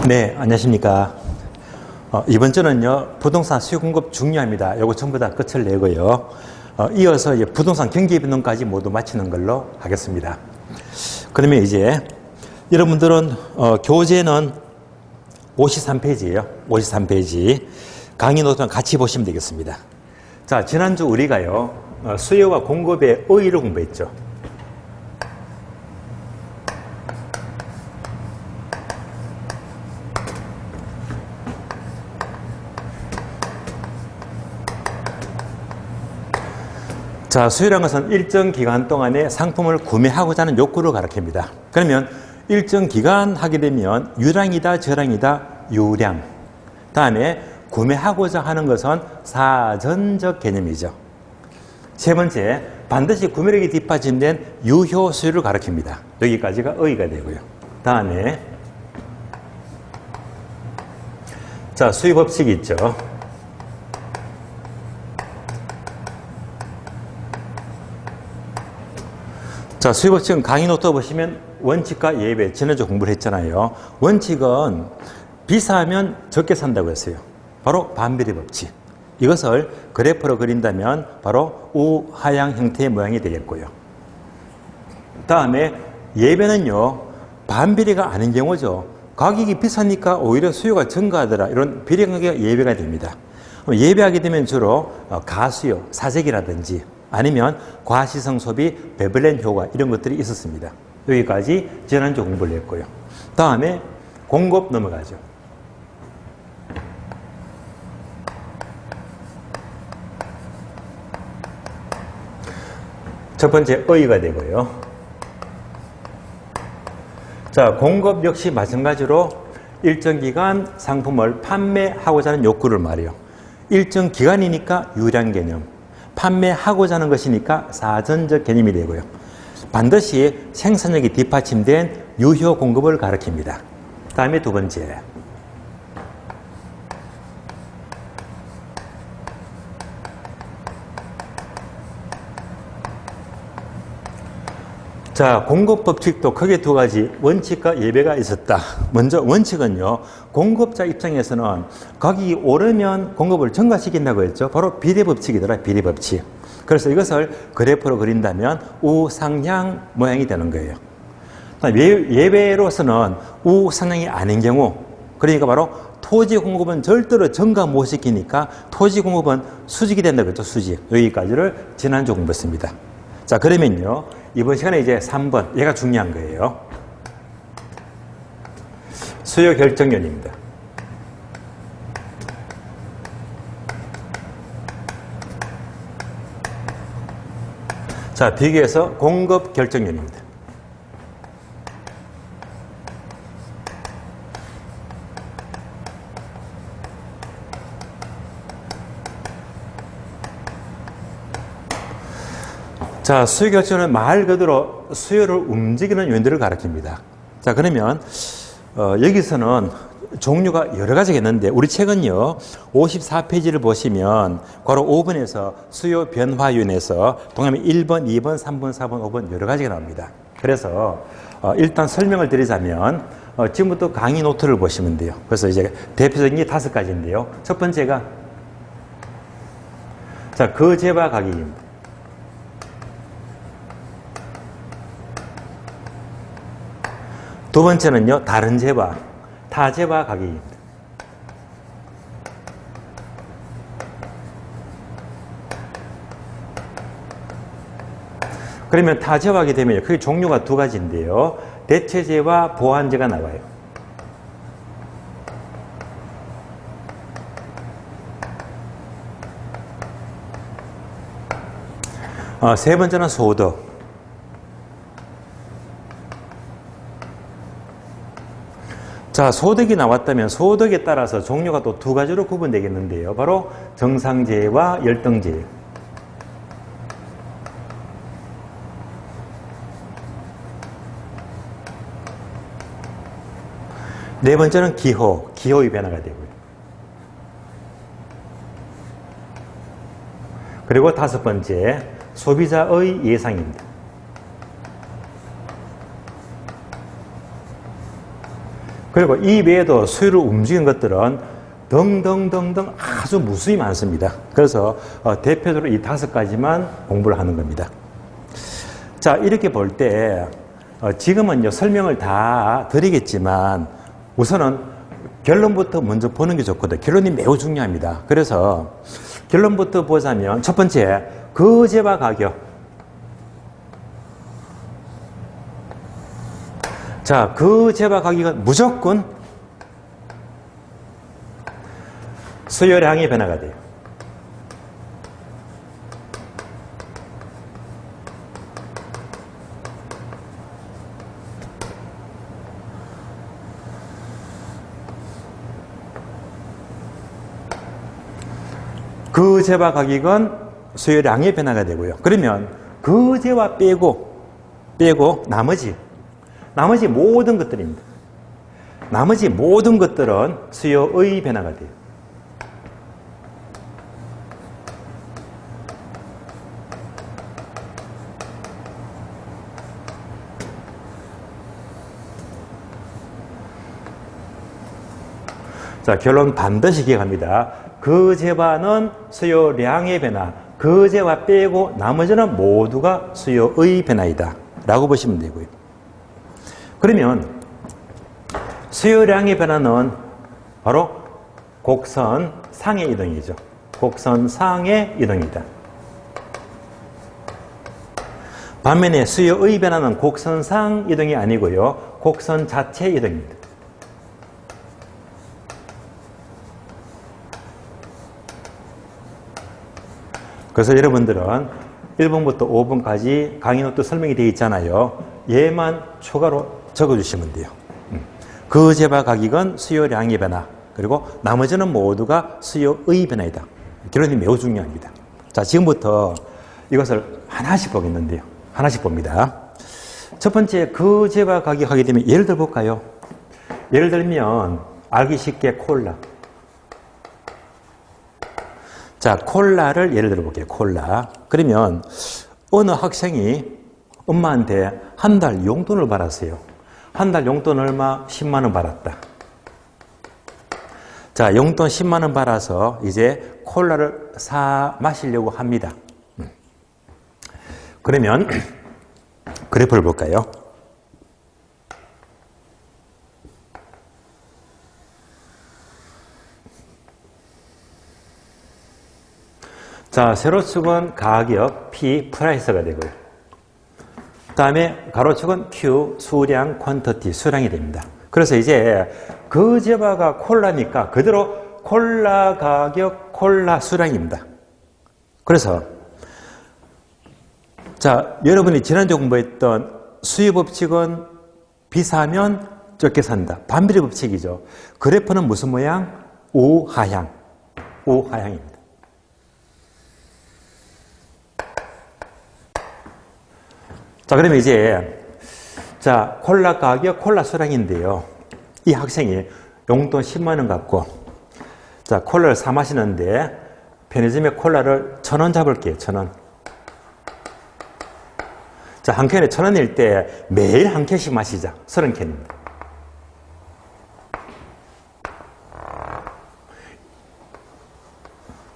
네, 안녕하십니까. 이번 주는요, 부동산 수요 공급 중요합니다. 요거 전부 다 끝을 내고요. 이어서 이제 부동산 경기 변동까지 모두 마치는 걸로 하겠습니다. 그러면 이제 여러분들은 교재는 53페이지예요. 53페이지. 강의 노트랑 같이 보시면 되겠습니다. 자, 지난주 우리가요, 수요와 공급의 의의를 공부했죠. 자, 수요라는 것은 일정 기간 동안에 상품을 구매하고자 하는 욕구를 가리킵니다. 그러면 일정 기간 하게 되면 유량이다, 저량이다, 유량. 다음에 구매하고자 하는 것은 사전적 개념이죠. 세 번째, 반드시 구매력이 뒷받침된 유효 수요를 가리킵니다. 여기까지가 의의가 되고요. 다음에 자, 수요 법칙이 있죠. 자, 수요 법칙은 강의 노트 보시면 원칙과 예외, 지난주 공부를 했잖아요. 원칙은 비싸면 적게 산다고 했어요. 바로 반비례 법칙. 이것을 그래프로 그린다면 바로 우하향 형태의 모양이 되겠고요. 다음에 예배는요, 반비례가 아닌 경우죠. 가격이 비싸니까 오히려 수요가 증가하더라. 이런 비례관계가 예배가 됩니다. 예배하게 되면 주로 가수요, 사재기라든지 아니면 과시성 소비, 베블렌 효과 이런 것들이 있었습니다. 여기까지 지난주 공부를 했고요. 다음에 공급 넘어가죠. 첫 번째 의의가 되고요. 자, 공급 역시 마찬가지로 일정 기간 상품을 판매하고자 하는 욕구를 말해요. 일정 기간이니까 유량 개념. 판매하고자 하는 것이니까 사전적 개념이 되고요. 반드시 생산력이 뒷받침된 유효 공급을 가리킵니다. 다음에 두 번째. 자, 공급 법칙도 크게 두 가지 원칙과 예배가 있었다. 먼저 원칙은요, 공급자 입장에서는 가격이 오르면 공급을 증가시킨다고 했죠. 바로 비례 법칙이더라, 비례 법칙. 그래서 이것을 그래프로 그린다면 우상향 모양이 되는 거예요. 예외로서는 우상향이 아닌 경우, 그러니까 바로 토지 공급은 절대로 증가 못 시키니까 토지 공급은 수직이 된다고 했죠, 수직. 여기까지를 지난주 공부했습니다. 자, 그러면요, 이번 시간에 이제 3번, 얘가 중요한 거예요. 수요 결정연입니다. 자, 비교해서 공급 결정연입니다. 자, 수요 결정은 말 그대로 수요를 움직이는 요인들을 가리킵니다. 자, 그러면 여기서는 종류가 여러 가지가 있는데 우리 책은요 54페이지를 보시면 괄호 5번에서 수요 변화 요인에서 동그라미 1번, 2번, 3번, 4번, 5번 여러 가지가 나옵니다. 그래서 일단 설명을 드리자면 지금부터 강의 노트를 보시면 돼요. 그래서 이제 대표적인 게 5가지인데요. 첫 번째가 자, 거재화 가격입니다. 두 번째는요, 다른 재화, 타재화 가격입니다. 그러면 타재화하게 되면 그게 종류가 두 가지인데요. 대체재와 보완재가 나와요. 세 번째는 소득. 자, 소득이 나왔다면 소득에 따라서 종류가 또 두 가지로 구분되겠는데요. 바로 정상재와 열등재. 네 번째는 기호의 변화가 되고요. 그리고 다섯 번째, 소비자의 예상입니다. 그리고 이 외에도 수요를 움직이는 것들은 등등등등 아주 무수히 많습니다. 그래서 대표적으로 이 5가지만 공부를 하는 겁니다. 자, 이렇게 볼 때 지금은요 설명을 다 드리겠지만 우선은 결론부터 먼저 보는 게 좋거든요. 결론이 매우 중요합니다. 그래서 결론부터 보자면 첫 번째, 거제와 가격. 자, 거제와 가격은 무조건 수요량의 변화가 돼요. 거제와 가격은 수요량의 변화가 되고요. 그러면 거제와 빼고 나머지 모든 것들입니다. 나머지 모든 것들은 수요의 변화가 돼요. 자, 결론 반드시 기억합니다. 거제와는 수요량의 변화, 거제와 빼고 나머지는 모두가 수요의 변화이다 라고 보시면 되고요. 그러면 수요량의 변화는 바로 곡선상의 이동이죠. 곡선상의 이동이다. 반면에 수요의 변화는 곡선상 이동이 아니고요, 곡선 자체 이동입니다. 그래서 여러분들은 1번부터 5번까지 강의 노트 설명이 되어 있잖아요. 얘만 추가로 적어주시면 돼요. 거제와 가격은 수요량의 변화, 그리고 나머지는 모두가 수요의 변화이다. 결론이 매우 중요합니다. 자, 지금부터 이것을 하나씩 보겠는데요. 하나씩 봅니다. 첫 번째, 거제와 가격 하게 되면 예를 들어 볼까요? 예를 들면 알기 쉽게 콜라. 자, 콜라를 예를 들어 볼게요. 콜라. 그러면 어느 학생이 엄마한테 한 달 용돈을 받았어요. 한 달 용돈 얼마? 10만 원 받았다. 자, 용돈 10만 원 받아서 이제 콜라를 사 마시려고 합니다. 그러면 그래프를 볼까요? 자, 세로축은 가격, P, 프라이스가 되고요. 그 다음에 가로축은 Q, 수량, 퀀터티, 수량이 됩니다. 그래서 이제 거제와가 콜라니까 그대로 콜라 가격, 콜라 수량입니다. 그래서 자, 여러분이 지난주에 공부했던 수요 법칙은 비싸면 적게 산다. 반비례 법칙이죠. 그래프는 무슨 모양? 우하향. 우하향입니다. 자, 그러면 이제 자, 콜라 가격, 콜라 수량인데요. 이 학생이 용돈 10만 원 갖고 자, 콜라를 사 마시는데 편의점에 콜라를 1,000원 잡을게요. 1,000원. 자, 한 캔에 1,000원일 때 매일 한 캔씩 마시자. 30캔입니다.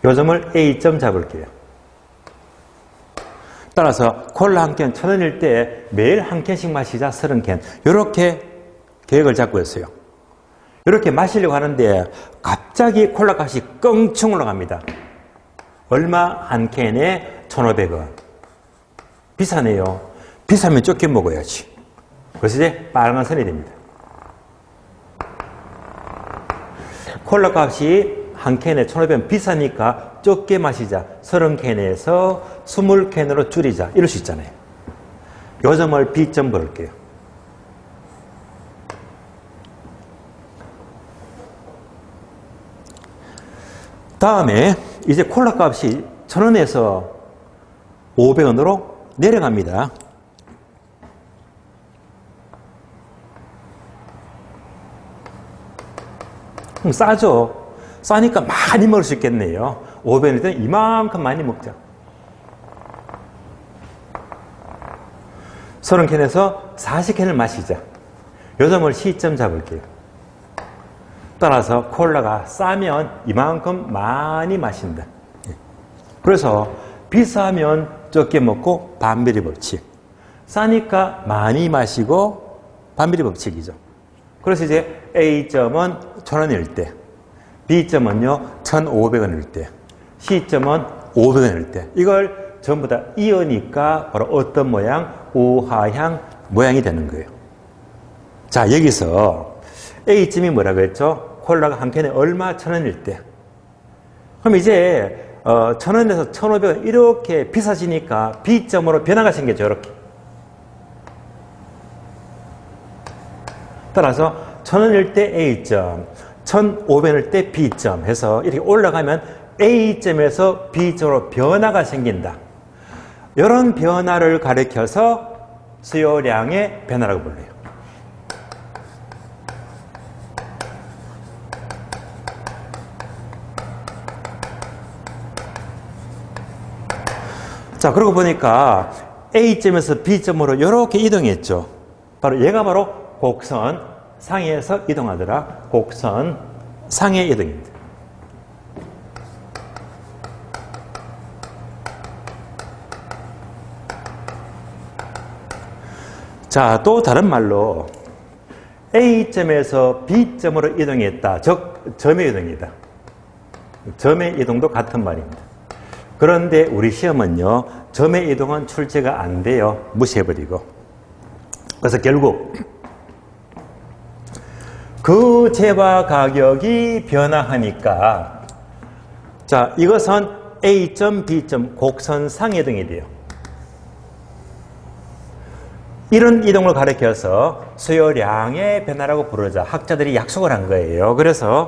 요점을 A점 잡을게요. 따라서 콜라 한 캔 1,000원일 때 매일 한 캔씩 마시자. 30캔. 이렇게 계획을 잡고 있어요. 이렇게 마시려고 하는데 갑자기 콜라 값이 껑충 올라갑니다. 얼마? 한 캔에 1,500원. 비싸네요. 비싸면 적게 먹어야지. 그래서 이제 빨간 선이 됩니다. 콜라 값이 한 캔에 1,500원 비싸니까 적게 마시자. 30캔에서 20캔으로 줄이자. 이럴 수 있잖아요. 요 점을 B점 볼게요. 다음에 이제 콜라 값이 1,000원에서 500원으로 내려갑니다. 그럼 싸죠? 싸니까 많이 먹을 수 있겠네요. 500원일 때는 이만큼 많이 먹자. 30캔에서 40캔을 마시자. 요 점을 C점 잡을게요. 따라서 콜라가 싸면 이만큼 많이 마신다. 그래서 비싸면 적게 먹고 반비례 법칙. 싸니까 많이 마시고 반비례 법칙이죠. 그래서 이제 A점은 1,000원일 때, B점은요 1,500원일 때, C점은 500원일 때, 이걸 전부 다 이으니까 바로 어떤 모양? 우하향 모양이 되는 거예요. 자, 여기서 A점이 뭐라고 했죠? 콜라가 한 캔에 얼마? 1,000원일 때. 그럼 이제 1,000원에서 1,500원 이렇게 비싸지니까 B점으로 변화가 생겼죠. 이렇게. 따라서 1,000원일 때 A점, 1,500원일 때 B점 해서 이렇게 올라가면 A점에서 B점으로 변화가 생긴다. 이런 변화를 가리켜서 수요량의 변화라고 불러요. 자, 그러고 보니까 A점에서 B점으로 이렇게 이동했죠. 바로 얘가 바로 곡선 상에서 이동하더라. 곡선 상의 이동입니다. 자, 또 다른 말로 A점에서 B점으로 이동했다. 즉, 점의 이동이다. 점의 이동도 같은 말입니다. 그런데 우리 시험은요, 점의 이동은 출제가 안 돼요. 무시해버리고. 그래서 결국 그 재화 가격이 변화하니까, 자, 이것은 A점, B점 곡선 상이동이 돼요. 이런 이동을 가리켜서 수요량의 변화라고 부르자 학자들이 약속을 한 거예요. 그래서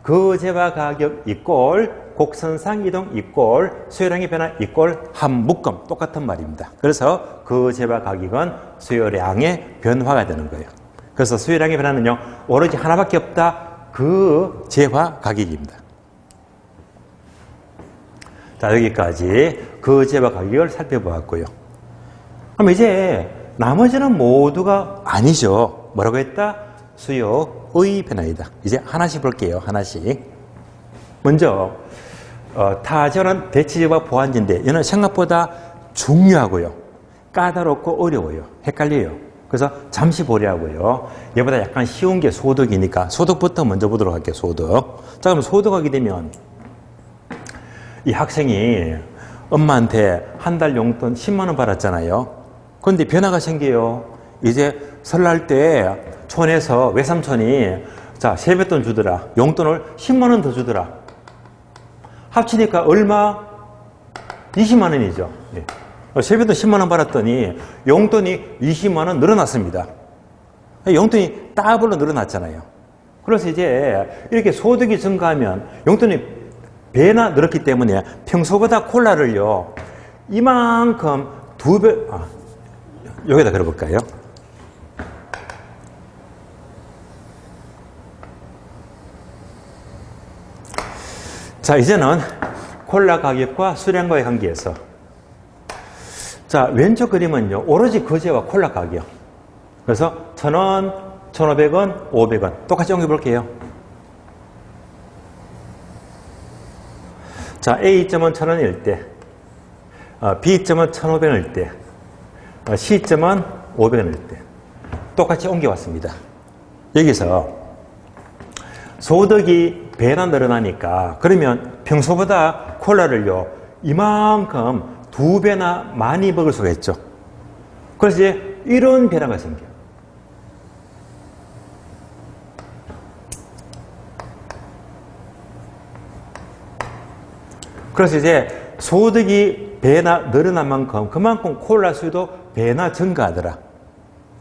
그 재화 가격 이꼴 곡선상 이동 이꼴 수요량의 변화 이꼴 한 묶음 똑같은 말입니다. 그래서 그 재화 가격은 수요량의 변화가 되는 거예요. 그래서 수요량의 변화는요, 오로지 하나밖에 없다. 그 재화 가격입니다. 자, 여기까지 그 재화 가격을 살펴보았고요. 그럼 이제 나머지는 모두가 아니죠. 뭐라고 했다? 수요의 변화이다. 이제 하나씩 볼게요. 하나씩. 먼저 타전은 대치제와 보완제인데 얘는 생각보다 중요하고요. 까다롭고 어려워요. 헷갈려요. 그래서 잠시 보려고요. 얘보다 약간 쉬운 게 소득이니까 소득부터 먼저 보도록 할게요. 소득. 자, 그럼 소득하게 되면 이 학생이 엄마한테 한 달 용돈 10만 원 받았잖아요. 그런데 변화가 생겨요. 이제 설날 때 촌에서 외삼촌이 자, 세뱃돈 주더라. 용돈을 10만 원 더 주더라. 합치니까 얼마? 20만 원이죠. 네. 세뱃돈 10만 원 받았더니 용돈이 20만 원 늘어났습니다. 용돈이 더블로 늘어났잖아요. 그래서 이제 이렇게 소득이 증가하면 용돈이 배나 늘었기 때문에 평소보다 콜라를요, 이만큼 2배, 여기다 걸어볼까요? 자, 이제는 콜라 가격과 수량과의 관계에서, 자, 왼쪽 그림은요, 오로지 거제와 콜라 가격. 그래서 1,000원, 1,500원, 500원. 똑같이 옮겨볼게요. 자, A점은 1,000원일 때, B점은 1,500원일 때, C점은 500원일 때. 똑같이 옮겨왔습니다. 여기서 소득이 배나 늘어나니까, 그러면 평소보다 콜라를요, 이만큼 2배나 많이 먹을 수가 있죠. 그래서 이제 이런 변화가 생겨요. 그래서 이제 소득이 배나 늘어난 만큼 그만큼 콜라 수요도 배나 증가하더라.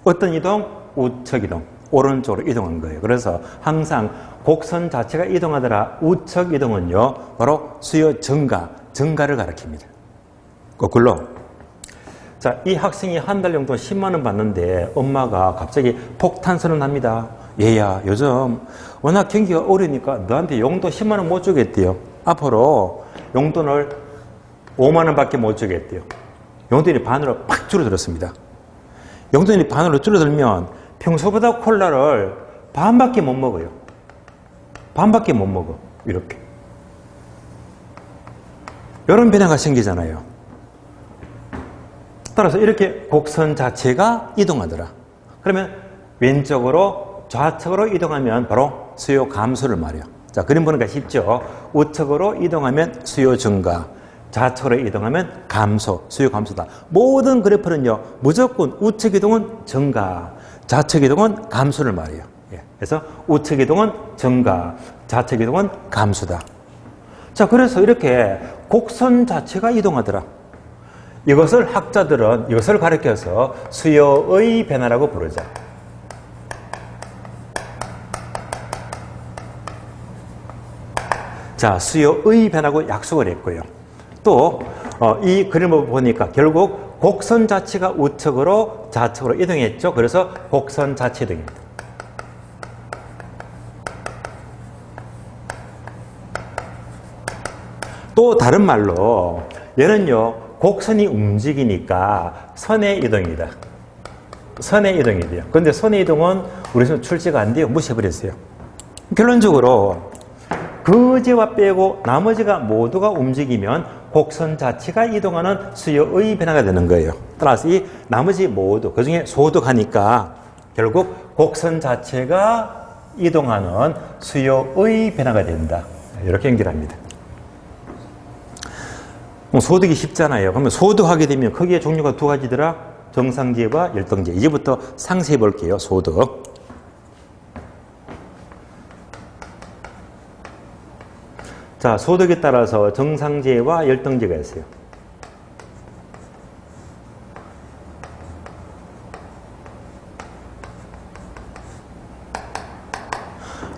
어떤 이동? 우측 이동. 오른쪽으로 이동한 거예요. 그래서 항상 곡선 자체가 이동하더라. 우측 이동은요, 바로 수요 증가를 가리킵니다. 거꾸로. 자, 이 학생이 한 달 용돈 10만 원 받는데 엄마가 갑자기 폭탄 선언합니다. 얘야, 요즘 워낙 경기가 어려우니까 너한테 용돈 10만 원 못 주겠대요. 앞으로 용돈을 5만 원밖에 못 주겠대요. 용돈이 반으로 팍 줄어들었습니다. 용돈이 반으로 줄어들면 평소보다 콜라를 반밖에 못 먹어요. 반밖에 못 먹어. 이렇게. 이런 변화가 생기잖아요. 따라서 이렇게 곡선 자체가 이동하더라. 그러면 왼쪽으로 좌측으로 이동하면 바로 수요 감소를 말해요. 자, 그림 보니까 쉽죠? 우측으로 이동하면 수요 증가, 좌측으로 이동하면 감소, 수요 감소다. 모든 그래프는요, 무조건 우측 이동은 증가, 좌측 이동은 감소를 말해요. 그래서 우측 이동은 증가, 좌측 이동은 감소다. 자, 그래서 이렇게 곡선 자체가 이동하더라. 이것을 학자들은 이것을 가리켜서 수요의 변화라고 부르죠. 자, 수요의 변화고 약속을 했고요. 또 이 그림을 보니까 결국 곡선 자체가 우측으로 좌측으로 이동했죠. 그래서 곡선 자체 이동입니다. 또 다른 말로 얘는요, 곡선이 움직이니까 선의 이동이다. 선의 이동이 돼요. 그런데 선의 이동은 우리 손 출제가 안 돼요. 무시해버렸어요. 결론적으로 그제와 빼고 나머지가 모두가 움직이면 곡선 자체가 이동하는 수요의 변화가 되는 거예요. 따라서 이 나머지 모두, 그 중에 소득하니까 결국 곡선 자체가 이동하는 수요의 변화가 된다. 이렇게 연결합니다. 소득이 쉽잖아요. 그러면 소득하게 되면 크게 종류가 두 가지더라. 정상제와 열등제. 이제부터 상세히 볼게요. 소득. 자, 소득에 따라서 정상제와 열등제가 있어요.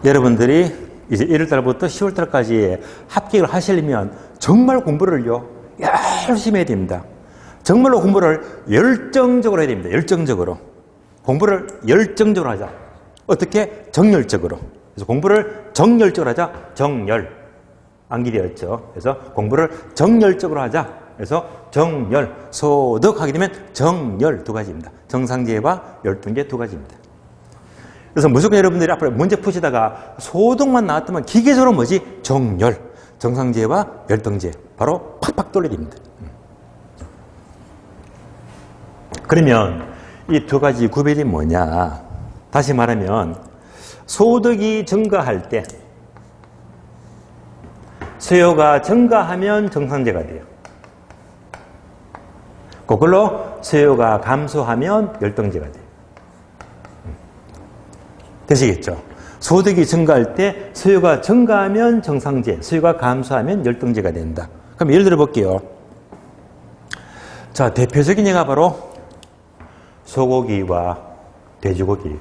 여러분들이 이제 1월달부터 10월달까지 합격을 하시려면 정말 공부를요, 열심히 해야 됩니다. 정말로 공부를 열정적으로 해야 됩니다. 열정적으로. 공부를 열정적으로 하자. 어떻게? 정열적으로. 그래서 공부를 정열적으로 하자. 정열. 암기되었죠. 그래서 공부를 정열적으로 하자. 그래서 정열. 소득하게 되면 정열 두 가지입니다. 정상제와 열등제 두 가지입니다. 그래서 무조건 여러분들이 앞으로 문제 푸시다가 소득만 나왔다면 기계적으로 뭐지? 정열. 정상제와 열등제. 바로 팍팍 돌려야 됩니다. 그러면 이 두 가지 구별이 뭐냐? 다시 말하면 소득이 증가할 때 수요가 증가하면 정상제가 돼요. 그걸로 수요가 감소하면 열등제가 돼요. 되시겠죠? 소득이 증가할 때 수요가 증가하면 정상제, 수요가 감소하면 열등제가 된다. 그럼 예를 들어 볼게요. 자, 대표적인 예가 바로 소고기와 돼지고기.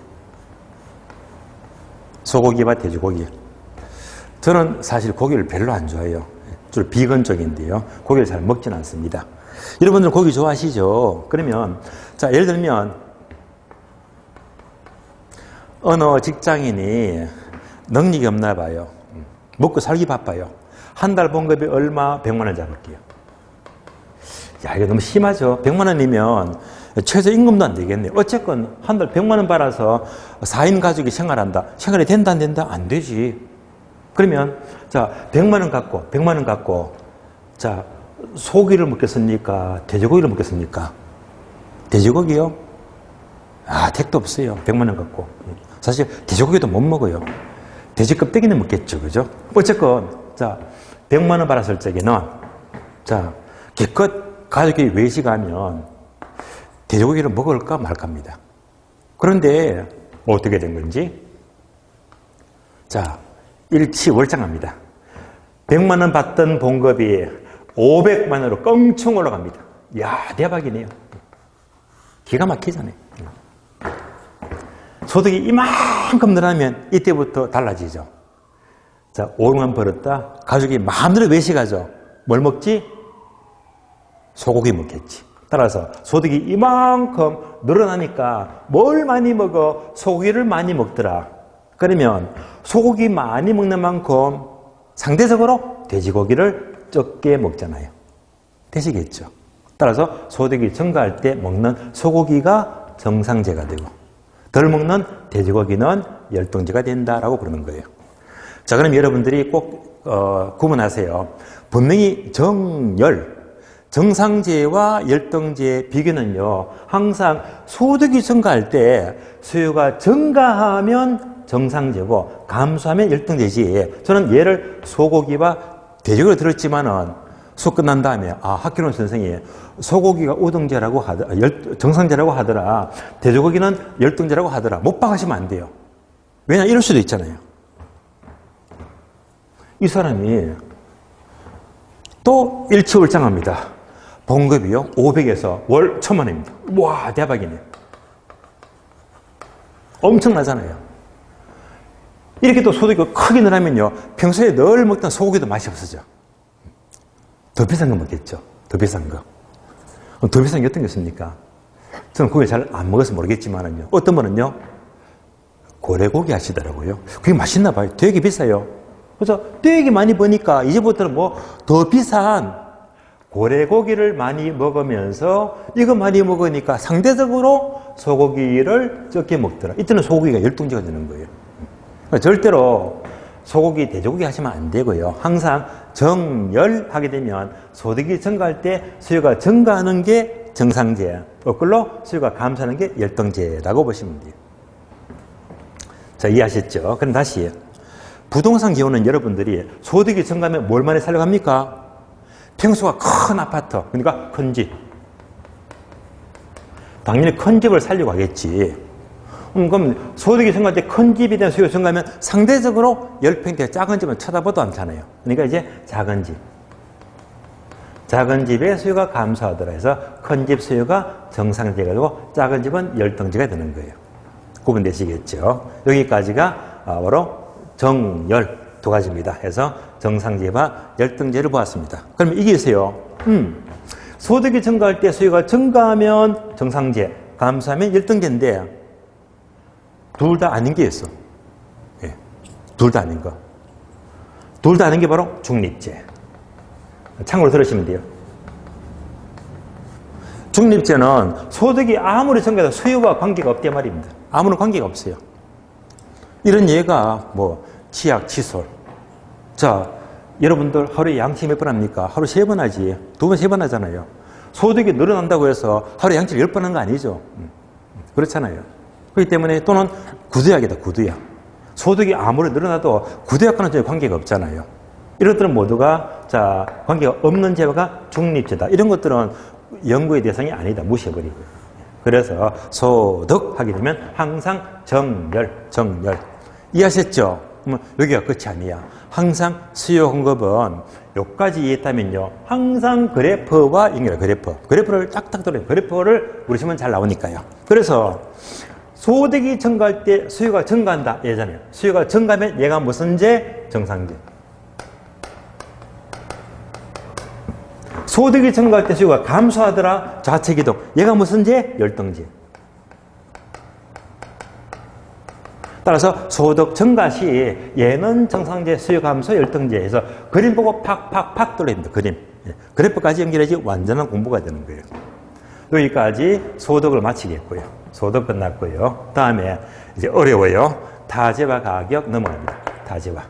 소고기와 돼지고기. 저는 사실 고기를 별로 안 좋아해요. 주로 비건 쪽인데요. 고기를 잘 먹지는 않습니다. 여러분들 고기 좋아하시죠? 그러면 자, 예를 들면 어느 직장인이 능력이 없나 봐요. 먹고 살기 바빠요. 한 달 봉급이 얼마? 100만 원 잡을게요. 야, 이거 너무 심하죠? 100만 원이면 최저임금도 안 되겠네요. 어쨌건 한 달 100만 원 벌어서 4인 가족이 생활한다. 생활이 된다 안 된다? 안 되지. 그러면 자, 100만 원 갖고 자, 소고기를 먹겠습니까? 돼지고기를 먹겠습니까? 돼지고기요? 아, 택도 없어요. 100만 원 갖고. 사실 돼지고기도 못 먹어요. 돼지 껍데기는 먹겠죠. 그죠? 어쨌건 자, 100만 원 받았을 적에는 자, 기껏 가족이 외식하면 돼지고기를 먹을까 말까입니다. 그런데 어떻게 된 건지 자, 일치월장합니다. 100만 원 받던 봉급이 500만 원으로 껑충 올라갑니다. 이야, 대박이네요. 기가 막히잖아요. 소득이 이만큼 늘어나면 이때부터 달라지죠. 자, 500만 벌었다. 가족이 마음대로 외식하죠. 뭘 먹지? 소고기 먹겠지. 따라서 소득이 이만큼 늘어나니까 뭘 많이 먹어? 소고기를 많이 먹더라. 그러면 소고기 많이 먹는 만큼 상대적으로 돼지고기를 적게 먹잖아요. 되시겠죠? 따라서 소득이 증가할 때 먹는 소고기가 정상제가 되고 덜 먹는 돼지고기는 열등제가 된다라고 부르는 거예요. 자, 그럼 여러분들이 꼭 구분하세요. 분명히 정상제와 열등제의 비교는요, 항상 소득이 증가할 때 수요가 증가하면 정상제고 감소하면 열등제지. 저는 예를 소고기와 돼지고기를 들었지만은 수업 끝난 다음에 학교는 선생이 소고기가 우등제라고 하더라, 정상제라고 하더라, 돼지고기는 열등제라고 하더라. 못 박으시면 안 돼요. 왜냐, 이럴 수도 있잖아요. 이 사람이 또 일치월장합니다. 봉급이요 500에서 월 1000원입니다. 와, 대박이네. 엄청나잖아요. 이렇게 또 소득이 크게 늘어나면요, 평소에 늘 먹던 소고기도 맛이 없어져. 더 비싼 거 먹겠죠. 더 비싼 거. 더 비싼 게 어떤 게 있습니까? 저는 고기 잘 안 먹어서 모르겠지만은요, 어떤 분은요, 고래고기 하시더라고요. 그게 맛있나 봐요. 되게 비싸요. 그래서 되게 많이 버니까 이제부터는 뭐 더 비싼 고래고기를 많이 먹으면서 이거 많이 먹으니까 상대적으로 소고기를 적게 먹더라. 이때는 소고기가 열등제가 되는 거예요. 절대로 소고기, 돼지고기 하시면 안 되고요. 항상 정열하게 되면 소득이 증가할 때 수요가 증가하는 게 정상제, 거꾸로 수요가 감소하는 게 열등제라고 보시면 돼요. 자, 이해하셨죠? 그럼 다시 부동산 기호는 여러분들이 소득이 증가하면 뭘 많이 살려고 합니까? 평수가 큰 아파트, 그러니까 큰 집. 당연히 큰 집을 살려고 하겠지. 그럼 소득이 증가할 때 큰 집에 대한 수요가 증가하면 상대적으로 10평대 작은 집은 쳐다보도 않잖아요. 그러니까 이제 작은 집. 작은 집의 수요가 감소하더라 해서 큰 집 수요가 정상제가 되고 작은 집은 열등제가 되는 거예요. 구분되시겠죠? 여기까지가 바로 정열 두 가지입니다. 해서 정상제와 열등제를 보았습니다. 그러면 이기세요. 소득이 증가할 때 수요가 증가하면 정상제, 감소하면 열등제인데 둘 다 아닌 게 있어. 예, 둘 다 아닌 거. 둘 다 아닌 게 바로 중립제. 참고로 들으시면 돼요. 중립제는 소득이 아무리 증가해도 수요와 관계가 없단 말입니다. 아무런 관계가 없어요. 이런 예가 뭐 치약, 칫솔. 자, 여러분들 하루에 양치 몇 번 합니까? 하루 3번 하지. 2번, 3번 하잖아요. 소득이 늘어난다고 해서 하루에 양치를 10번 하는 거 아니죠. 그렇잖아요. 그렇기 때문에 또는 구두약이다, 구두약. 소득이 아무리 늘어나도 구두약과는 전혀 관계가 없잖아요. 이런 것들은 모두가 관계가 없는 제가 중립제다. 이런 것들은 연구의 대상이 아니다. 무시해버리고요. 그래서 소득 하게 되면 항상 정열. 이해하셨죠? 그러면 여기가 끝이 아니야. 항상 수요 공급은 여기까지 이해했다면요, 항상 그래프와 연결해. 그래프를 딱딱 돌려요. 그래프를 우리시면 잘 나오니까요. 그래서 소득이 증가할 때 수요가 증가한다. 예잖아요. 수요가 증가하면 얘가 무슨 제? 정상제. 소득이 증가할 때 수요가 감소하더라. 좌측이동. 얘가 무슨 제? 열등제. 따라서 소득 증가 시 얘는 정상제, 수요 감소, 열등제 해서 그림 보고 팍팍팍 돌립니다. 그림. 그래프까지 연결해야지 완전한 공부가 되는 거예요. 여기까지 소득을 마치겠고요. 소득 끝났고요. 다음에 이제 어려워요. 타제와 가격 넘어갑니다. 타제와.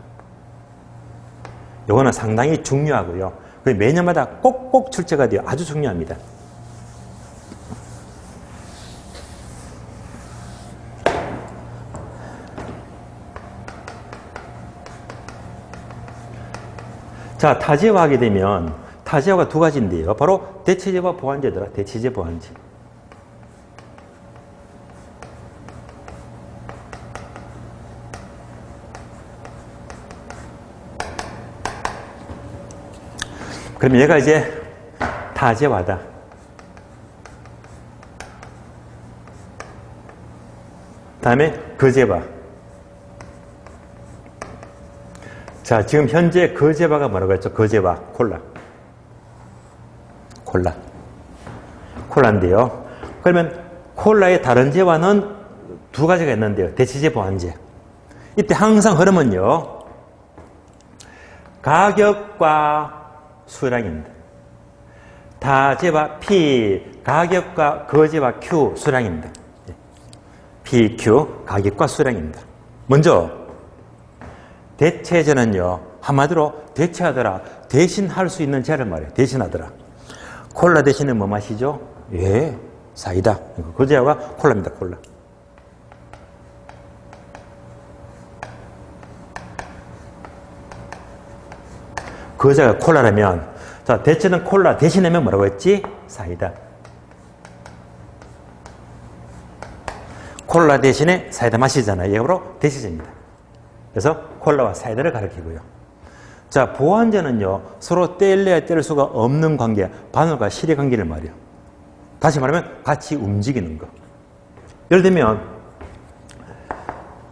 요거는 상당히 중요하고요. 매년마다 꼭꼭 출제가 돼요. 아주 중요합니다. 자, 타제화 하게 되면 타제화가 두 가지인데요. 바로 대체제와 보완제더라. 대체제, 보완제. 그럼 얘가 이제 타제화다. 다음에 거제화. 자, 지금 현재 거제화가 뭐라고 했죠? 거제화, 콜라인데요. 그러면 콜라의 다른 제화는 두 가지가 있는데요. 대체제, 보완제. 이때 항상 흐름은요, 가격과 수량입니다. 타제와 P, 가격과 거제와 Q, 수량입니다. P, Q, 가격과 수량입니다. 먼저 대체제는요, 한마디로 대체하더라, 대신할 수 있는 제를 말해요. 대신하더라. 콜라 대신에 뭐 마시죠? 예, 사이다. 그 제가 콜라입니다, 콜라. 그 제가 콜라라면, 자, 대체는 콜라 대신하면 뭐라고 했지? 사이다. 콜라 대신에 사이다 마시잖아요. 얘가 바로 대체제입니다. 그래서 콜라와 사이다를 가리키고요. 자, 보완제는요, 서로 뗄래야 뗄 수가 없는 관계, 바늘과 실의 관계를 말이에요. 다시 말하면 같이 움직이는 거. 예를 들면,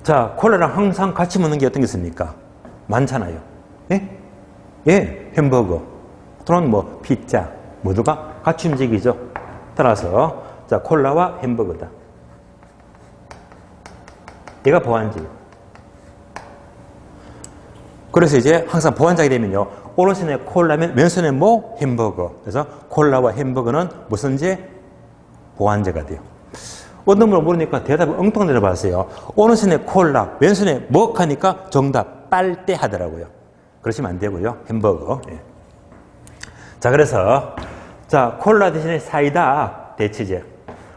자, 콜라랑 항상 같이 먹는 게 어떤 게 있습니까? 많잖아요. 예? 예, 햄버거. 또는 뭐, 피자. 모두가 같이 움직이죠. 따라서, 자, 콜라와 햄버거다. 얘가 보완제예요. 그래서 이제 항상 보완작이 되면요, 오른손에 콜라면 왼손에 뭐? 햄버거. 그래서 콜라와 햄버거는 무슨 제? 보완제가 돼요. 어떤 분은 모르니까 대답을 엉뚱한 데로 봤어요. 오른손에 콜라, 왼손에 뭐 하니까 정답, 빨대 하더라고요. 그러시면 안 되고요. 햄버거. 예. 자, 그래서 자, 콜라 대신에 사이다, 대체제.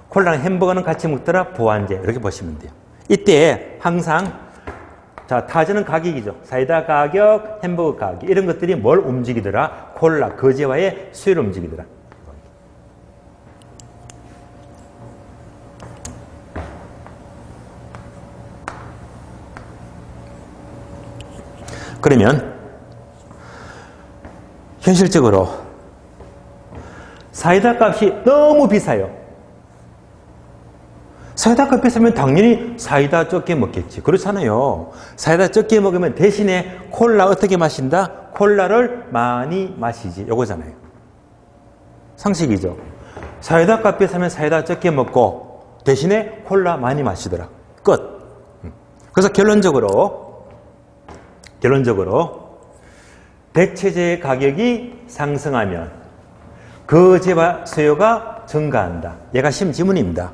콜라랑 햄버거는 같이 먹더라, 보완제. 이렇게 보시면 돼요. 이때 항상 자, 타주는 가격이죠. 사이다 가격, 햄버거 가격. 이런 것들이 뭘 움직이더라? 콜라, 거제와의 수요를 움직이더라. 그러면 현실적으로 사이다 값이 너무 비싸요. 사이다 값 비싸면 당연히 사이다 적게 먹겠지. 그렇잖아요. 사이다 적게 먹으면 대신에 콜라 어떻게 마신다? 콜라를 많이 마시지. 요거잖아요. 상식이죠. 사이다 값 비싸면 사이다 적게 먹고 대신에 콜라 많이 마시더라. 끝. 그래서 결론적으로 대체제의 가격이 상승하면 거제와 수요가 증가한다. 얘가 시험 지문입니다.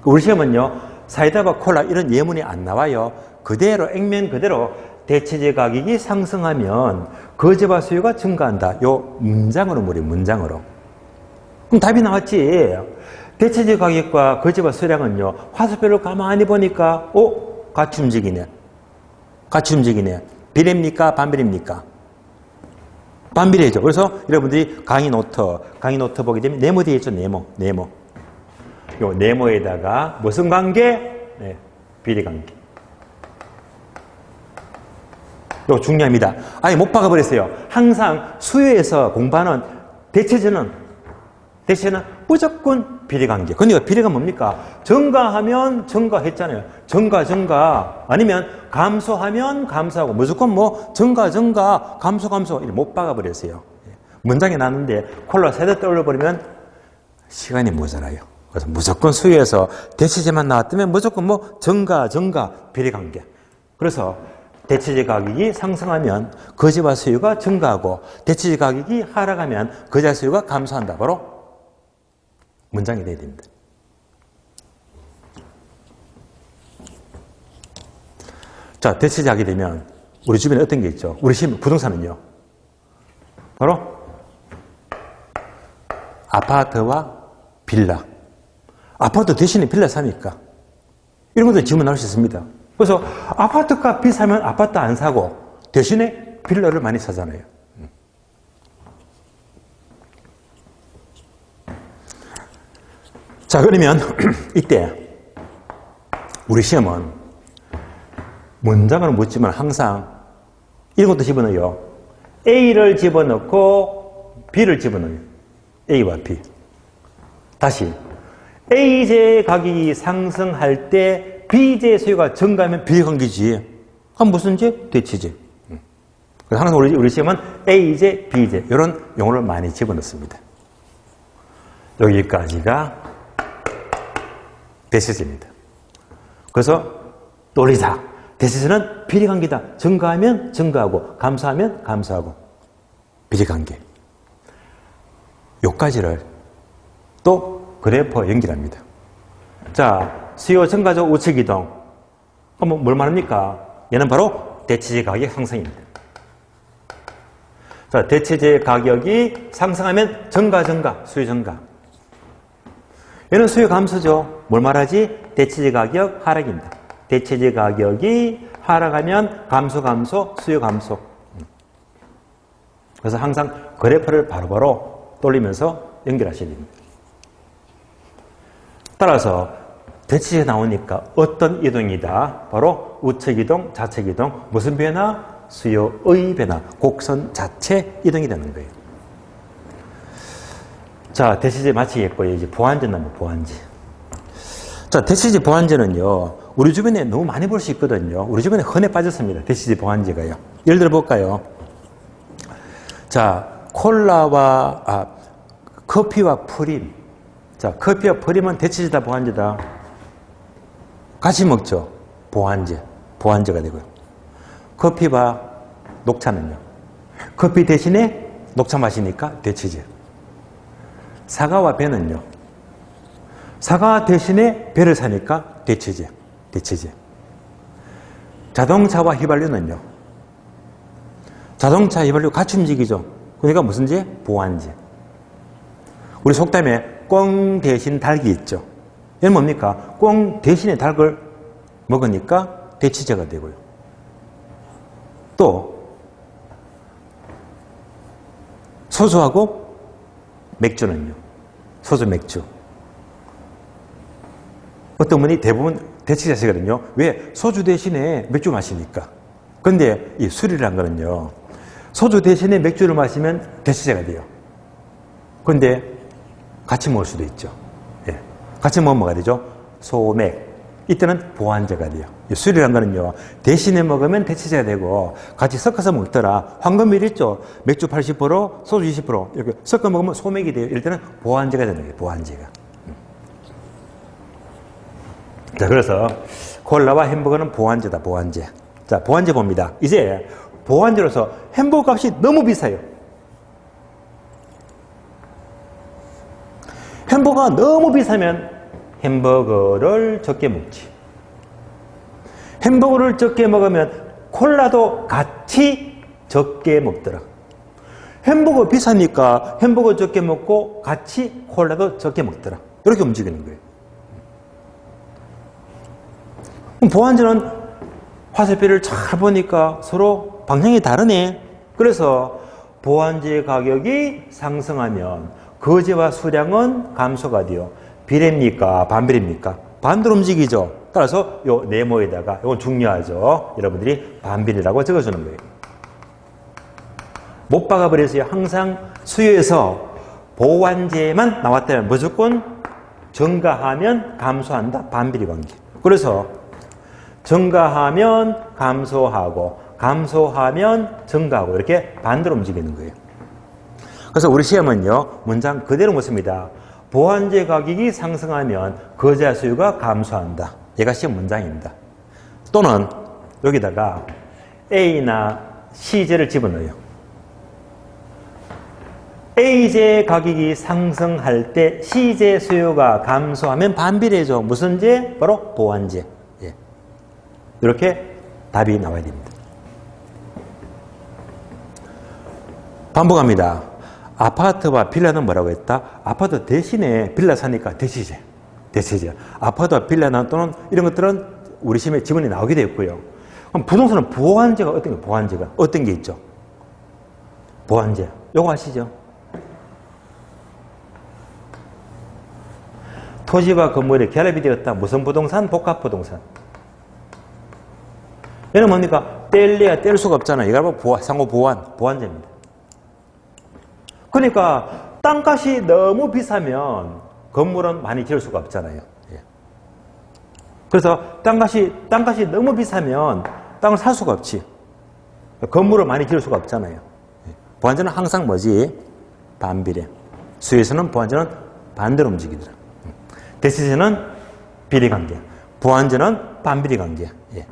우리 시험은요, 사이다와 콜라 이런 예문이 안 나와요. 그대로, 액면 그대로 대체제 가격이 상승하면 거제와 수요가 증가한다. 요 문장으로 문장으로. 그럼 답이 나왔지. 대체제 가격과 거제와 수량은요, 화살표를 가만히 보니까, 같이 움직이네. 같이 움직이네. 비례입니까? 반비례입니까? 반비례죠. 그래서 여러분들이 강의 노트 보게 되면 네모 되어 있죠. 네모. 요 네모에다가 무슨 관계? 네, 비례 관계. 요 중요합니다. 아니, 못 박아버렸어요. 항상 수요에서 공부하는 대체제는 무조건 비례 관계. 그러니까 비례가 뭡니까? 증가하면 증가했잖아요. 증가. 아니면 감소하면 감소하고. 무조건 뭐 증가, 감소. 이렇게 못 박아버렸어요. 문장이 나는데 콜라 세대 떠올려버리면 시간이 모자라요. 그래서 무조건 수요에서 대체제만 나왔다면 무조건 뭐 증가, 비례 관계. 그래서 대체제 가격이 상승하면 거제와 수요가 증가하고 대체제 가격이 하락하면 거제와 수요가 감소한다. 바로 문장이 돼야 됩니다. 자, 대체제 하게 되면 우리 주변에 어떤 게 있죠? 우리 집 부동산은요. 바로 아파트와 빌라. 아파트 대신에 빌라 삽니까? 이런 것도 질문 나올 수 있습니다. 그래서 아파트값 비싸면 아파트 안 사고 대신에 빌라를 많이 사잖아요. 자, 그러면 이때 우리 시험은 문장을 묻지만 항상 이런 것도 집어넣어요. A를 집어넣고 B를 집어넣어요. A와 B. 다시 A제 가격이 상승할 때 B제 수요가 증가하면 비관계지. 그럼 무슨 제? 대체제. 그래서 항상 우리 시험은 A제, B제 이런 용어를 많이 집어넣습니다. 여기까지가 대체제입니다. 그래서 놀리자. 대체제는 비례관계다. 증가하면 증가하고 감소하면 감소하고 비례관계. 요까지를 또 그래프와 연결합니다. 자, 수요 증가적 우측 이동. 그럼 뭘 말합니까? 얘는 바로 대체재 가격 상승입니다. 자, 대체재 가격이 상승하면 증가, 수요 증가. 얘는 수요 감소죠. 뭘 말하지? 대체재 가격 하락입니다. 대체재 가격이 하락하면 감소, 수요 감소. 그래서 항상 그래프를 바로바로 돌리면서 연결하셔야 됩니다. 따라서 대체재 나오니까 어떤 이동이다? 바로 우측 이동, 좌측 이동. 무슨 변화? 수요의 변화. 곡선 자체 이동이 되는 거예요. 자, 대체재 마치겠고요. 이제 보완제 나면 보완제. 자, 대체재 보완제는요, 우리 주변에 너무 많이 볼 수 있거든요. 우리 주변에 흔해 빠졌습니다. 대체재 보완제가요. 예를 들어 볼까요? 자, 커피와 프림. 자, 커피와 프림은 대체재다, 보완제다? 같이 먹죠. 보완제가 되고요. 커피와 녹차는요. 커피 대신에 녹차 마시니까 대체재. 사과와 배는요. 사과 대신에 배를 사니까 대체재. 자동차와 휘발유는요. 자동차, 휘발유 같이 움직이죠. 그러니까 무슨 제? 보완제. 우리 속담에 꽁 대신 닭이 있죠. 얘는 뭡니까? 꽁 대신에 닭을 먹으니까 대체재가 되고요. 또 소주하고 맥주는요. 소주, 맥주. 어떤 분이 대부분 대체재시거든요. 왜? 소주 대신에 맥주 마시니까. 근데 이 술이라는 거는요. 소주 대신에 맥주를 마시면 대체재가 돼요. 근데 같이 먹을 수도 있죠. 예. 같이 먹으면 뭐가 되죠? 소맥. 이때는 보완제가 돼요. 술이라는 거는요. 대신에 먹으면 대체재가 되고 같이 섞어서 먹더라. 황금밀 있죠? 맥주 80%, 소주 20% 이렇게 섞어 먹으면 소맥이 돼요. 이럴 때는 보완제가 되는 거예요. 보완제가. 자, 그래서 콜라와 햄버거는 보완제다. 보완제. 자, 보완제 봅니다. 이제 보완제로서 햄버거 값이 너무 비싸요. 햄버거가 너무 비싸면 햄버거를 적게 먹지. 햄버거를 적게 먹으면 콜라도 같이 적게 먹더라. 햄버거 비싸니까 햄버거 적게 먹고 같이 콜라도 적게 먹더라. 이렇게 움직이는 거예요. 보완제는 화살표를 잘 보니까 서로 방향이 다르네. 그래서 보완제 가격이 상승하면 거제와 수량은 감소가 돼요. 비례입니까? 반비례입니까? 반대로 움직이죠. 따라서 요 네모에다가 이건 중요하죠. 여러분들이 반비례라고 적어주는 거예요. 못 박아버려서요. 항상 수요에서 보완제만 나왔다면 무조건 증가하면 감소한다. 반비례 관계. 그래서 증가하면 감소하고 감소하면 증가하고 이렇게 반대로 움직이는 거예요. 그래서 우리 시험은요. 문장 그대로 묻습니다. 보완제 가격이 상승하면 거제와 수요가 감소한다. 얘가 시험 문장입니다. 또는 여기다가 A나 C제를 집어넣어요. A제 가격이 상승할 때 C제 수요가 감소하면 반비례죠. 무슨 제? 바로 보완제. 예. 이렇게 답이 나와야 됩니다. 반복합니다. 아파트와 빌라는 뭐라고 했다? 아파트 대신에 빌라 사니까 대체재. 아파트와 빌라나 또는 이런 것들은 우리 시험에 지문이 나오게 되었고요. 그럼 부동산은 보완제가 어떤 게 보완제가 어떤 게 있죠? 보완제. 요거 아시죠? 토지와 건물이 결합이 되었다. 무슨 부동산? 복합부동산. 얘는 뭡니까? 뗄래야 뗄 수가 없잖아요. 이걸 바로 상호 보완제입니다. 그러니까 땅값이 너무 비싸면 건물은 많이 지을 수가 없잖아요. 예. 그래서 땅값이 너무 비싸면 땅을 살 수가 없지. 건물을 많이 지을 수가 없잖아요. 예. 보완제는 항상 뭐지? 반비례. 수에서는 보완제는 반대로 움직이더라. 대체제는 비례관계, 보완제는 반비례관계. 예.